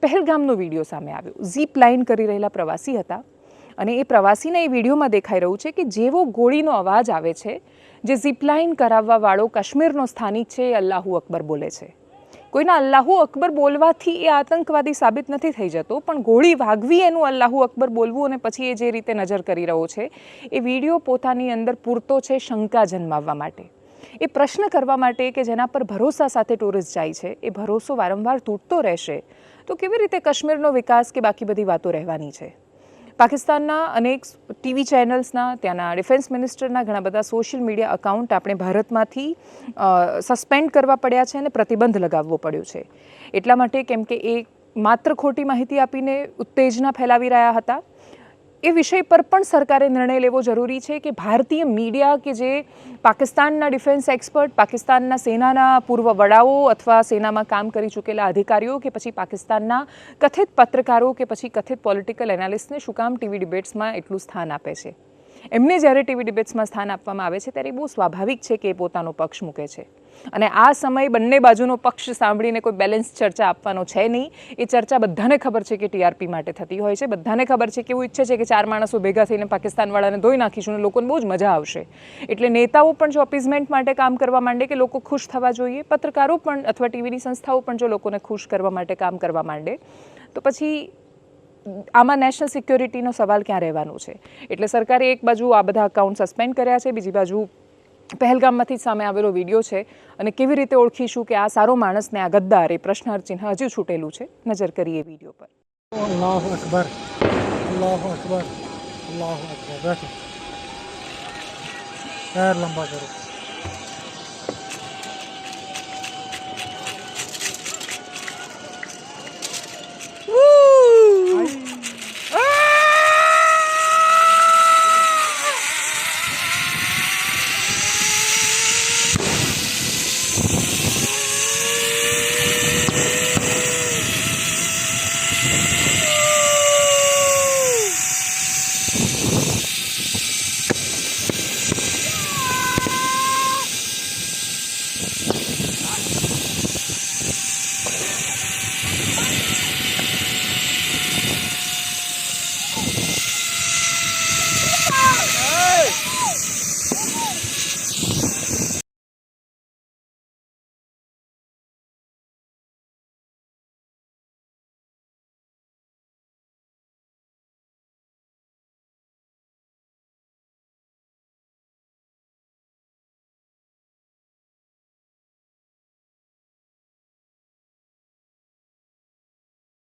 પહેલગામનો video સામે આવ્યો। Zip line કરી રહેલા પ્રવાસી હતા અને એ પ્રવાસીને એ વિડીયોમાં દેખાઈ રહ્યું છે કે જેવો ગોળીનો અવાજ આવે છે, જે ઝીપ લાઇન કરાવવાવાળો કાશ્મીરનો સ્થાનિક છે એ અલ્લાહુ અકબર બોલે છે। કોઈના અલ્લાહુ અકબર બોલવાથી એ આતંકવાદી સાબિત નથી થઈ જતો, પણ ગોળી વાગવી એનું અલ્લાહુ અકબર બોલવું અને પછી એ જે રીતે નજર કરી રહ્યો છે એ વિડીયો પોતાની અંદર પૂરતો છે શંકા જન્માવવા માટે, એ પ્રશ્ન કરવા માટે કે જેના પર ભરોસા સાથે ટુરિસ્ટ જાય છે એ ભરોસો વારંવાર તૂટતો રહેશે તો કેવી રીતે કાશ્મીરનો વિકાસ કે બાકી બધી વાતો રહેવાની છે। પાકિસ્તાનના અનેક ટીવી ચેનલ્સના, ત્યાંના ડિફેન્સ મિનિસ્ટરના ઘણા બધા સોશિયલ મીડિયા અકાઉન્ટ આપણે ભારતમાંથી સસ્પેન્ડ કરવા પડ્યા છે અને પ્રતિબંધ લગાવવો પડ્યો છે, એટલા માટે કેમ કે એ માત્ર ખોટી માહિતી આપીને ઉત્તેજના ફેલાવી રહ્યા હતા। એ વિષય પર પણ સરકારે નિર્ણય લેવો જરૂરી છે કે ભારતીય મીડિયા કે જે પાકિસ્તાનના ડિફેન્સ એક્સપર્ટ, પાકિસ્તાનના સેનાના પૂર્વ વડાઓ અથવા સેનામાં કામ કરી ચૂકેલા અધિકારીઓ કે પછી પાકિસ્તાનના કથિત પત્રકારો કે પછી કથિત પોલિટિકલ એનાલિસ્ટને શું કામ ટીવી ડિબેટ્સમાં એટલું સ્થાન આપે છે। એમને જ્યારે ટીવી ડિબેટ્સમાં સ્થાન આપવામાં આવે છે ત્યારે બહુ સ્વાભાવિક છે કે એ પોતાનો પક્ષ મૂકે છે અને આ સમય બંને બાજુનો પક્ષ સાંભળીને કોઈ બેલેન્સ ચર્ચા આપવાનો છે નહીં। એ ચર્ચા બધાને ખબર છે કે ટીઆરપી માટે થતી હોય છે, બધાને ખબર છે કે એવું ઈચ્છે છે કે 4 માણસો ભેગા થઈને પાકિસ્તાનવાળાને ધોઈ નાખીશું અને લોકોને બહુ જ મજા આવશે। એટલે નેતાઓ પણ જો અપીઝમેન્ટ માટે કામ કરવા માંડે કે લોકો ખુશ થવા જોઈએ, પત્રકારો પણ અથવા ટીવીની સંસ્થાઓ પણ જો લોકોને ખુશ કરવા માટે કામ કરવા માંડે તો પછી આમાં નેશનલ સિક્યોરિટીનો સવાલ ક્યાં રહેવાનો છે। એટલે સરકારે એક બાજુ આ બધા અકાઉન્ટ સસ્પેન્ડ કર્યા છે, બીજી બાજુ પહેલગામમાંથી સામે આવેલો વિડીયો છે અને કેવી રીતે ઓળખીશું કે આ સારો માણસ ને આ ગદ્દાર, એ પ્રશ્નાર્થ ચિહ્ન હજુ છૂટેલું છે। નજર કરીએ વિડીયો પર। અલ્લાહુ અકબર, અલ્લાહુ અકબર, અલ્લાહુ અકબર। બેઠો, पैर लंबा करो।